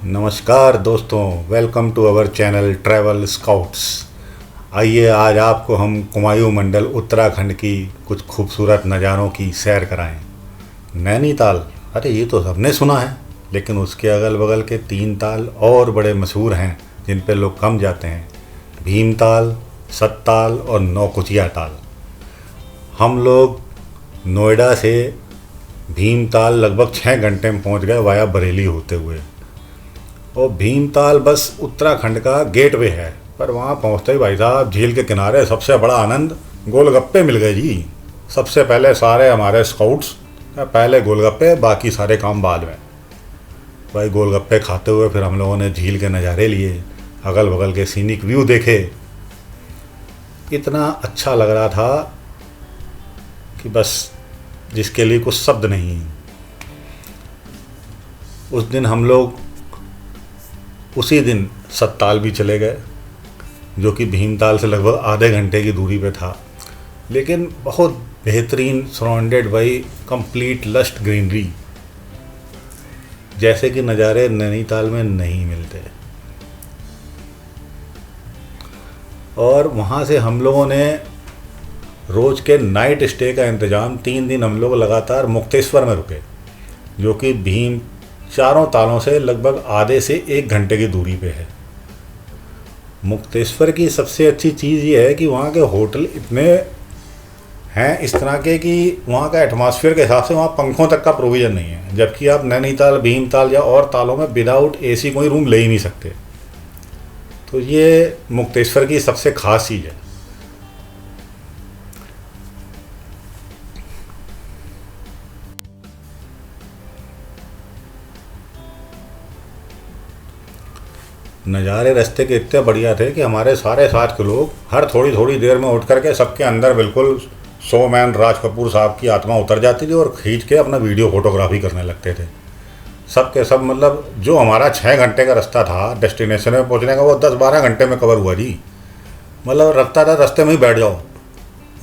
नमस्कार दोस्तों, welcome to our channel travel scouts. आइए आज आपको हम कुमायूं मंडल उत्तराखंड की कुछ खूबसूरत नज़ारों की सैर कराएं। नैनीताल, अरे ये तो सबने सुना है, लेकिन उसके अगल बगल के 3 ताल और बड़े मशहूर हैं जिन पे लोग कम जाते हैं। भीमताल, सतताल और नौकुचिया ताल। हम लोग नोएडा से भीमताल लगभग 6 घंटे में पहुंच गए वाया बरेली होते हुए। और भीमताल बस उत्तराखंड का गेटवे है, पर वहाँ पहुँचते ही भाई साहब झील के किनारे सबसे बड़ा आनंद गोलगप्पे मिल गए जी। सबसे पहले सारे हमारे स्काउट्स पहले गोलगप्पे, बाकी सारे काम बाद में। भाई गोलगप्पे खाते हुए फिर हम लोगों ने झील के नज़ारे लिए, अगल बगल के सीनिक व्यू देखे। इतना अच्छा लग रहा था कि बस जिसके लिए कुछ शब्द नहीं। उस दिन हम लोग उसी दिन सतताल भी चले गए, जो कि भीमताल से लगभग आधे घंटे की दूरी पे था, लेकिन बहुत बेहतरीन, surrounded by complete lush greenery, जैसे कि नज़ारे नैनीताल में नहीं मिलते। और वहाँ से हम लोगों ने रोज़ के नाइट स्टे का इंतज़ाम 3 दिन हम लोग लगातार मुक्तेश्वर में रुके, जो कि भीम चारों तालों से लगभग आधे से 1 घंटे की दूरी पे है। मुक्तेश्वर की सबसे अच्छी चीज़ ये है कि वहाँ के होटल इतने हैं इस तरह के कि वहाँ का एटमॉस्फेयर के हिसाब से वहाँ पंखों तक का प्रोविज़न नहीं है, जबकि आप नैनीताल, भीमताल या और तालों में विदाउट एसी कोई रूम ले ही नहीं सकते। तो ये मुक्तेश्वर की सबसे ख़ास चीज़ है। नज़ारे रास्ते के इतने बढ़िया थे कि हमारे सारे साथ के लोग हर थोड़ी थोड़ी देर में उठ करके सबके अंदर बिल्कुल शो मैन राज कपूर साहब की आत्मा उतर जाती थी और खींच के अपना वीडियो फोटोग्राफी करने लगते थे। सब के सब, मतलब जो हमारा 6 घंटे का रास्ता था डेस्टिनेशन में पहुंचने का, वो 10-12 घंटे में कवर हुआ जी। मतलब रखता था रास्ते में ही बैठ जाओ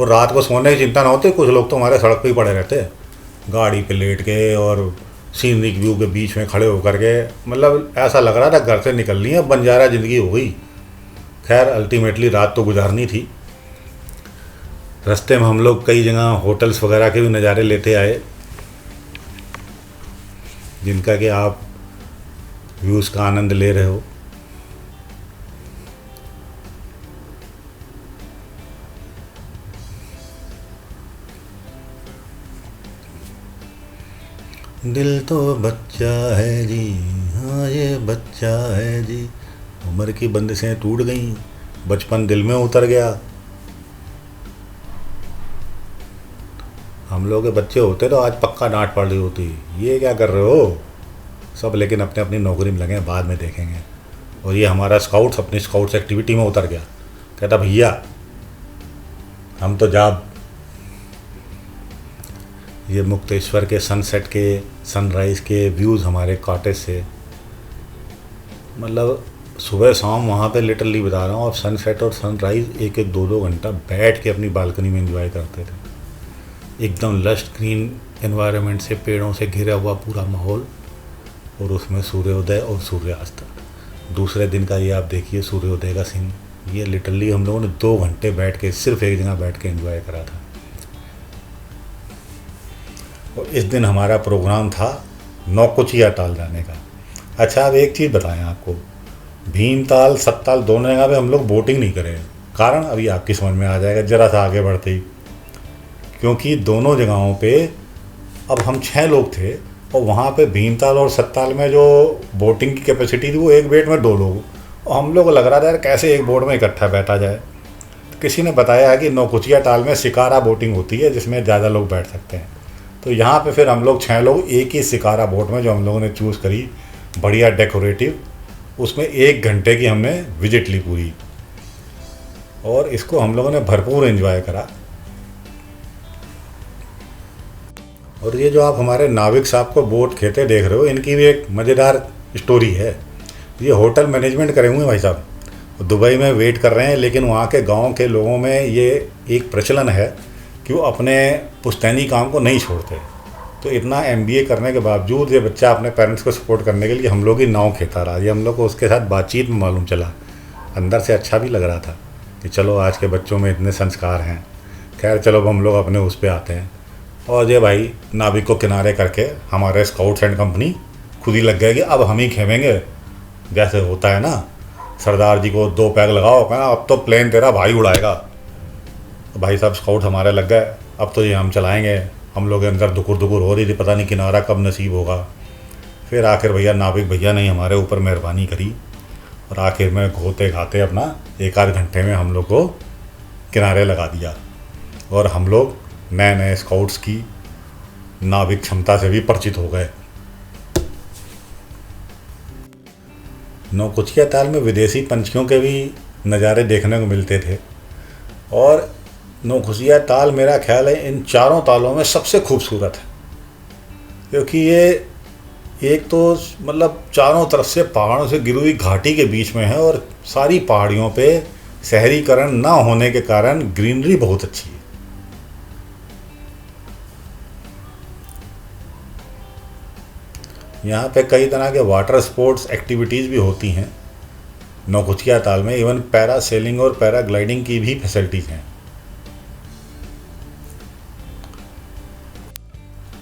और रात को सोने की चिंता ना होती। कुछ लोग तो हमारे सड़क पर ही पड़े रहते, गाड़ी पे लेट के और सीनरिक व्यू के बीच में खड़े होकर के। मतलब ऐसा लग रहा था घर से निकलनी है, बंजारा ज़िंदगी हो गई। खैर अल्टीमेटली रात तो गुजारनी थी। रास्ते में हम लोग कई जगह होटल्स वगैरह के भी नज़ारे लेते आए, जिनका कि आप व्यूज़ का आनंद ले रहे हो। दिल तो बच्चा है जी, हाँ ये बच्चा है जी। उम्र की बंदिशें टूट गईं, बचपन दिल में उतर गया। हम लोग के बच्चे होते तो आज पक्का डांट पड़ रही होती, ये क्या कर रहे हो सब, लेकिन अपने अपनी नौकरी में लगे, बाद में देखेंगे। और ये हमारा स्काउट्स अपनी स्काउट्स एक्टिविटी में उतर गया, कहता भैया हम तो जा। ये मुक्तेश्वर के सनसेट के, सनराइज़ के व्यूज़ हमारे कॉटेज से, मतलब सुबह शाम वहाँ पे लिटरली बता रहा हूँ। आप सनसेट और सनराइज़ 1-1, 2-2 घंटा बैठ के अपनी बालकनी में एंजॉय करते थे। एकदम लस्ट ग्रीन एनवायरनमेंट से, पेड़ों से घिरा हुआ पूरा माहौल, और उसमें सूर्योदय और सूर्यास्त। दूसरे दिन का ये आप देखिए सूर्योदय का सीन। ये लिटरली हम लोगों ने 2 घंटे बैठ के सिर्फ एक जगह बैठ के एंजॉय करा था। और इस दिन हमारा प्रोग्राम था नौकुचिया ताल जाने का। अच्छा, अब एक चीज़ बताएं आपको, भीमताल, सतताल दोनों जगह पे हम लोग बोटिंग नहीं करें। कारण अभी आपकी समझ में आ जाएगा ज़रा सा आगे बढ़ते ही, क्योंकि दोनों जगहों पे अब हम 6 लोग थे, और वहाँ पे भीमताल और सतताल में जो बोटिंग की कैपेसिटी थी वो एक बोट में 2 लोग। और हम लोग को लग रहा था यार कैसे एक बोट में इकट्ठा बैठा जाए। तो किसी ने बताया कि नौकुचिया ताल में शिकारा बोटिंग होती है, जिसमें ज़्यादा लोग बैठ सकते हैं। तो यहाँ पे फिर हम लोग 6 लोग एक ही शिकारा बोट में, जो हम लोगों ने चूज़ करी, बढ़िया डेकोरेटिव, उसमें 1 घंटे की हमने विजिट ली पूरी, और इसको हम लोगों ने भरपूर एंजॉय करा। और ये जो आप हमारे नाविक साहब को बोट खेते देख रहे हो, इनकी भी एक मज़ेदार स्टोरी है। ये होटल मैनेजमेंट करे हुए हैं भाई साहब, दुबई में वेट कर रहे हैं, लेकिन वहाँ के गांव के लोगों में ये एक प्रचलन है कि वो अपने पुश्तैनी काम को नहीं छोड़ते। तो इतना MBA करने के बावजूद ये बच्चा अपने पेरेंट्स को सपोर्ट करने के लिए हम लोग की नाव खेता रहा। ये हम लोग को उसके साथ बातचीत में मालूम चला। अंदर से अच्छा भी लग रहा था कि चलो आज के बच्चों में इतने संस्कार हैं। खैर चलो अब हम लोग अपने उस पर आते हैं। और ये भाई नाविक को किनारे करके हमारे स्काउट्स एंड कंपनी खुद ही लग गए कि अब हम ही खेमेंगे। जैसे होता है ना, सरदार जी को 2 पैग लगाओ, कहना अब तो प्लेन तेरा भाई उड़ाएगा। तो भाई साहब स्काउट हमारे लग गए, अब तो ये हम चलाएंगे। हम लोग के अंदर दुकुर दुकुर हो रही थी, पता नहीं किनारा कब नसीब होगा। फिर आखिर भैया नाविक भैया ने हमारे ऊपर मेहरबानी करी और आखिर में घोते घाते अपना 1 आध घंटे में हम लोग को किनारे लगा दिया। और हम लोग नए नए स्काउट्स की नाविक क्षमता से भी परिचित हो गए। नौकुचिया ताल में विदेशी पंछियों के भी नज़ारे देखने को मिलते थे। और नौकुचिया ताल मेरा ख्याल है इन 4 तालों में सबसे खूबसूरत है, क्योंकि ये एक तो मतलब चारों तरफ से पहाड़ों से घिरी हुई घाटी के बीच में है और सारी पहाड़ियों पे शहरीकरण ना होने के कारण ग्रीनरी बहुत अच्छी है। यहाँ पे कई तरह के वाटर स्पोर्ट्स एक्टिविटीज़ भी होती हैं नौकुचिया ताल में। इवन पैरासेलिंग और पैराग्लाइडिंग की भी फैसिलिटीज़ हैं।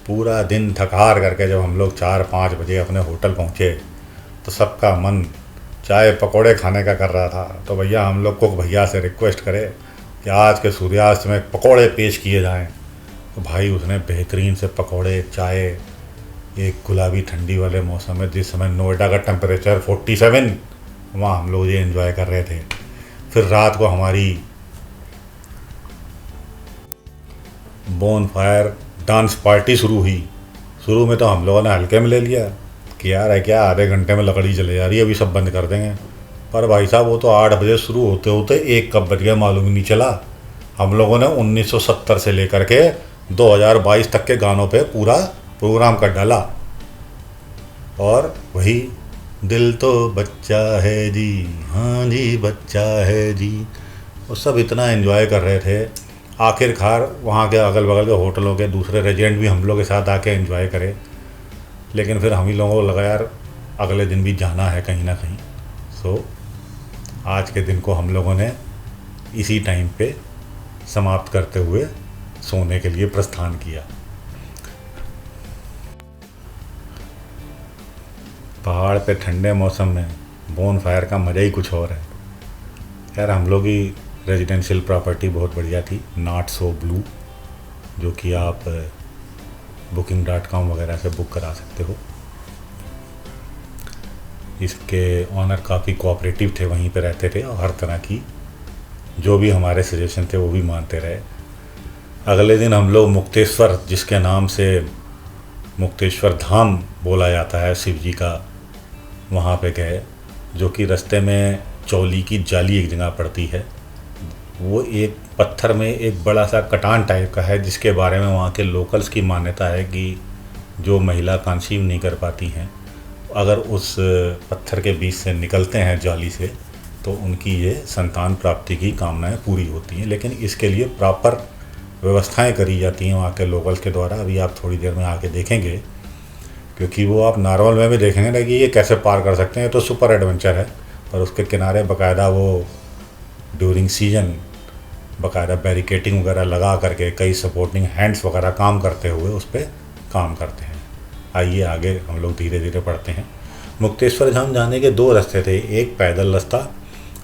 पूरा दिन थकार करके जब हम लोग 4-5 बजे अपने होटल पहुँचे तो सबका मन चाय पकौड़े खाने का कर रहा था। तो भैया हम लोग कुक भैया से रिक्वेस्ट करे कि आज के सूर्यास्त में पकौड़े पेश किए जाएं। तो भाई उसने बेहतरीन से पकौड़े, चाय, एक गुलाबी ठंडी वाले मौसम में जिस समय नोएडा का टेम्परेचर 47, वहाँ हम लोग ये एंजॉय कर रहे थे। फिर रात को हमारी बोन फायर डांस पार्टी शुरू हुई। शुरू में तो हम लोगों ने हल्के में ले लिया कि यार है क्या, आधे घंटे में लकड़ी जले जा रही है, अभी सब बंद कर देंगे। पर भाई साहब वो तो 8 बजे शुरू होते होते 1 कब बज गया मालूम ही नहीं चला। हम लोगों ने 1970 से लेकर के 2022 तक के गानों पे पूरा प्रोग्राम कर डाला। और वही दिल तो बच्चा है जी, हाँ जी बच्चा है जी, वो सब इतना एंजॉय कर रहे थे। आखिरकार वहाँ के अगल बगल के होटलों के दूसरे रेजिडेंट भी हम लोग के साथ आके एंजॉय करे। लेकिन फिर हम ही लोगों को लगा यार अगले दिन भी जाना है कहीं ना कहीं। सो आज के दिन को हम लोगों ने इसी टाइम पे समाप्त करते हुए सोने के लिए प्रस्थान किया। पहाड़ पे ठंडे मौसम में बोन फायर का मज़ा ही कुछ और है। यार हम लोग की रेजिडेंशियल प्रॉपर्टी बहुत बढ़िया थी, नॉट सो ब्लू, जो कि आप booking.com वगैरह से बुक करा सकते हो। इसके ऑनर काफ़ी कोऑपरेटिव थे, वहीं पे रहते थे और हर तरह की जो भी हमारे सजेशन थे वो भी मानते रहे। अगले दिन हम लोग मुक्तेश्वर, जिसके नाम से मुक्तेश्वर धाम बोला जाता है शिव जी का, वहाँ पे गए, जो कि रास्ते में चौली की जाली एक जगह पड़ती है। वो एक पत्थर में एक बड़ा सा कटान टाइप का है, जिसके बारे में वहाँ के लोकल्स की मान्यता है कि जो महिला कंसीव नहीं कर पाती हैं, अगर उस पत्थर के बीच से निकलते हैं जाली से, तो उनकी ये संतान प्राप्ति की कामनाएं पूरी होती हैं। लेकिन इसके लिए प्रॉपर व्यवस्थाएं करी जाती हैं वहाँ के लोकल्स के द्वारा। अभी आप थोड़ी देर में आके देखेंगे, क्योंकि वो आप नॉर्मल में भी देखेंगे ना कि ये कैसे पार कर सकते हैं, तो सुपर एडवेंचर है। पर उसके किनारे बाकायदा वो ड्यूरिंग सीजन बाकायदा बैरिकेटिंग वगैरह लगा करके कई सपोर्टिंग हैंड्स वगैरह काम करते हुए उस पर काम करते हैं। आइए आगे हम लोग धीरे धीरे बढ़ते हैं। मुक्तेश्वर धाम जाने के 2 रास्ते थे, एक पैदल रास्ता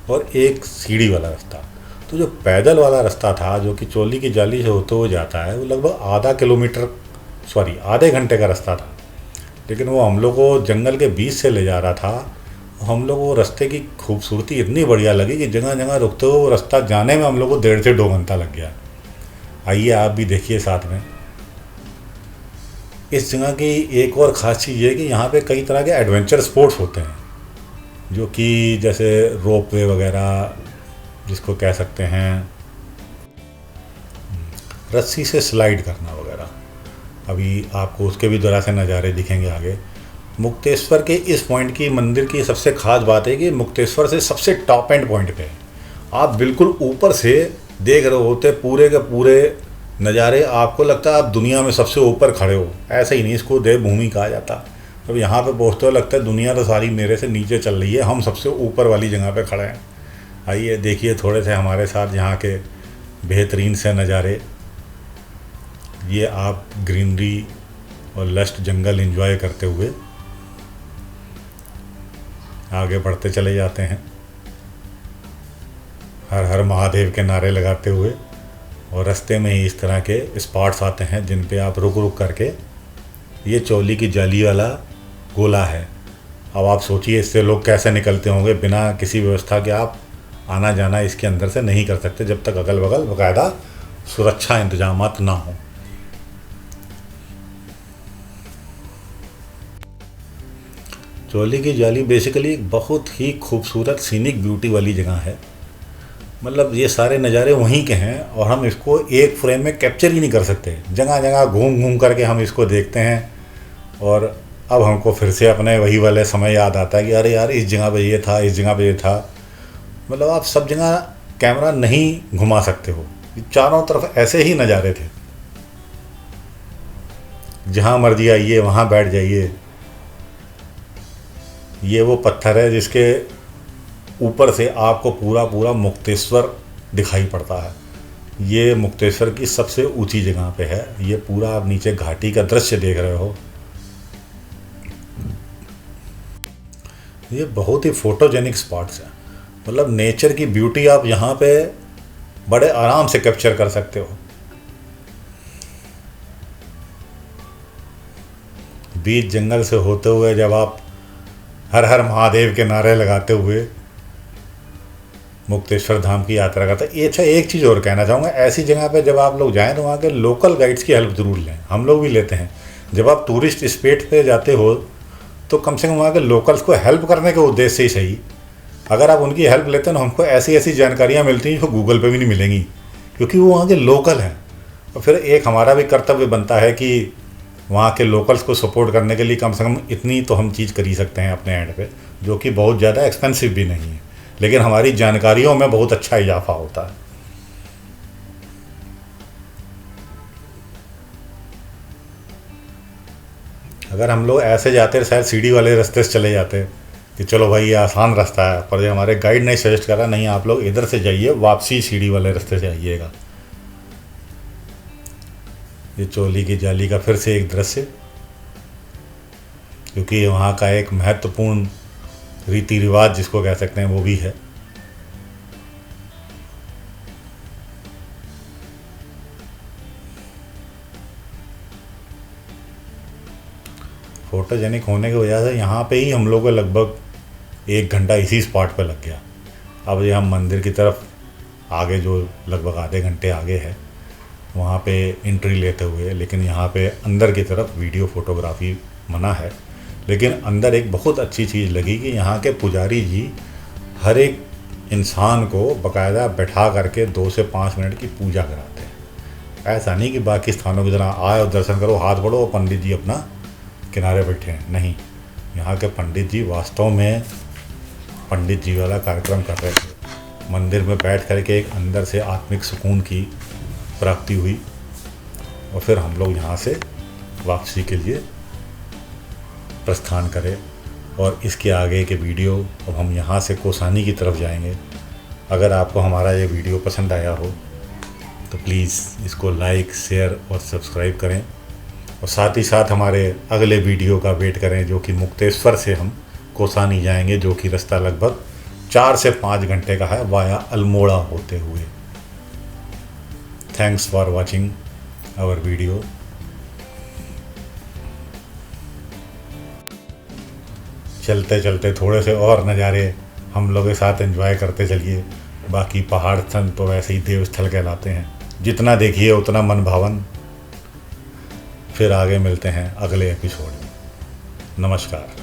और एक सीढ़ी वाला रास्ता। तो जो पैदल वाला रास्ता था, जो कि चोली की जाली से होते हुए जाता है, वो लगभग आधे घंटे का रास्ता था। लेकिन वो हम लोग को जंगल के बीच से ले जा रहा था। हम लोग वो रास्ते की खूबसूरती इतनी बढ़िया लगी कि जगह जगह रुकते हुए वो रास्ता जाने में हम लोग को 1.5 से 2 घंटा लग गया। आइए आप भी देखिए साथ में। इस जगह की एक और ख़ास चीज़ ये है कि यहाँ पे कई तरह के एडवेंचर स्पोर्ट्स होते हैं, जो कि जैसे रोप वे वगैरह जिसको कह सकते हैं, रस्सी से स्लाइड करना वगैरह। अभी आपको उसके भी तरह से नज़ारे दिखेंगे आगे। मुक्तेश्वर के इस पॉइंट की, मंदिर की सबसे ख़ास बात है कि मुक्तेश्वर से सबसे टॉप एंड पॉइंट पे आप बिल्कुल ऊपर से देख रहे होते पूरे के पूरे नज़ारे आपको लगता है आप दुनिया में सबसे ऊपर खड़े हो, ऐसा ही नहीं, इसको देवभूमि कहा जाता। अब यहाँ पे पहुँचते हुए लगता है दुनिया तो सारी मेरे से नीचे चल रही है, हम सबसे ऊपर वाली जगह पे खड़े हैं। आइए देखिए थोड़े से हमारे साथ यहाँ के बेहतरीन से नज़ारे। ये आप ग्रीनरी और लस्ट जंगल एंजॉय करते हुए आगे बढ़ते चले जाते हैं, हर हर महादेव के नारे लगाते हुए। और रास्ते में ही इस तरह के स्पॉट्स आते हैं जिन पे आप रुक रुक करके, ये चौली की जाली वाला गोला है। अब आप सोचिए इससे लोग कैसे निकलते होंगे, बिना किसी व्यवस्था के आप आना जाना इसके अंदर से नहीं कर सकते जब तक अगल बगल बाकायदा सुरक्षा इंतजामात ना हो। चौली की जाली बेसिकली एक बहुत ही खूबसूरत सीनिक ब्यूटी वाली जगह है। मतलब ये सारे नज़ारे वहीं के हैं और हम इसको एक फ्रेम में कैप्चर ही नहीं कर सकते। जगह जगह घूम घूम करके हम इसको देखते हैं और अब हमको फिर से अपने वही वाले समय याद आता है कि अरे यार इस जगह पे ये था, इस जगह पे ये था। मतलब आप सब जगह कैमरा नहीं घुमा सकते हो, चारों तरफ ऐसे ही नज़ारे थे, जहाँ मर्जी आइए वहाँ बैठ जाइए। ये वो पत्थर है जिसके ऊपर से आपको पूरा पूरा मुक्तेश्वर दिखाई पड़ता है। ये मुक्तेश्वर की सबसे ऊंची जगह पे है। ये पूरा आप नीचे घाटी का दृश्य देख रहे हो। ये बहुत ही फोटोजेनिक स्पॉट्स हैं। मतलब नेचर की ब्यूटी आप यहाँ पे बड़े आराम से कैप्चर कर सकते हो। बीच जंगल से होते हुए जब आप हर हर महादेव के नारे लगाते हुए मुक्तेश्वर धाम की यात्रा करते हैं। अच्छा, एक चीज़ और कहना चाहूँगा, ऐसी जगह पे जब आप लोग जाएं तो वहाँ के लोकल गाइड्स की हेल्प ज़रूर लें। हम लोग भी लेते हैं। जब आप टूरिस्ट स्पॉट पे जाते हो तो कम से कम वहाँ के लोकल्स को हेल्प करने के उद्देश्य से ही सही, अगर आप उनकी हेल्प लेते हैं तो हमको ऐसी ऐसी जानकारियाँ मिलती हैं जो गूगल पे भी नहीं मिलेंगी, क्योंकि वो वहाँ के लोकल हैं। और फिर एक हमारा भी कर्तव्य बनता है कि वहाँ के लोकल्स को सपोर्ट करने के लिए कम से कम इतनी तो हम चीज़ कर ही सकते हैं अपने एंड पे, जो कि बहुत ज़्यादा एक्सपेंसिव भी नहीं है, लेकिन हमारी जानकारियों में बहुत अच्छा इजाफा होता है। अगर हम लोग ऐसे जाते शायद सीढ़ी वाले रास्ते से चले जाते कि चलो भाई ये आसान रास्ता है, पर ये हमारे गाइड ने सजेस्ट करा नहीं आप लोग इधर से जाइए, वापसी सीढ़ी वाले रास्ते से आइएगा। ये चौली की जाली का फिर से एक दृश्य, क्योंकि वहाँ का एक महत्वपूर्ण रीति रिवाज जिसको कह सकते हैं वो भी है। फोटोजेनिक होने की वजह से यहाँ पे ही हम लोग को लगभग 1 घंटा इसी स्पॉट पे लग गया। अब ये हम मंदिर की तरफ आगे जो लगभग आधे घंटे आगे है वहाँ पे एंट्री लेते हुए, लेकिन यहाँ पे अंदर की तरफ वीडियो फोटोग्राफी मना है। लेकिन अंदर एक बहुत अच्छी चीज़ लगी कि यहाँ के पुजारी जी हर एक इंसान को बाकायदा बैठा करके 2 से 5 मिनट की पूजा कराते हैं। ऐसा नहीं कि बाकी स्थानों की तरह आए और दर्शन करो, हाथ बढ़ो और पंडित जी अपना किनारे बैठे हैं। नहीं, यहाँ के पंडित जी वास्तव में पंडित जी वाला कार्यक्रम कर रहे थे। मंदिर में बैठ करके एक अंदर से आत्मिक सुकून की प्राप्ति हुई और फिर हम लोग यहाँ से वापसी के लिए प्रस्थान करें। और इसके आगे के वीडियो अब हम यहाँ से कोसानी की तरफ जाएंगे। अगर आपको हमारा ये वीडियो पसंद आया हो तो प्लीज़ इसको लाइक, शेयर और सब्सक्राइब करें और साथ ही साथ हमारे अगले वीडियो का वेट करें जो कि मुक्तेश्वर से हम कोसानी जाएंगे, जो कि रास्ता लगभग 4 से 5 घंटे का है वाया अल्मोड़ा होते हुए। Thanks for watching our video. चलते चलते थोड़े से और नज़ारे हम लोग के साथ एंजॉय करते चलिए। बाकी पहाड़ स्थल तो वैसे ही देवस्थल कहलाते हैं, जितना देखिए उतना मन भावन। फिर आगे मिलते हैं अगले एपिसोड में। नमस्कार।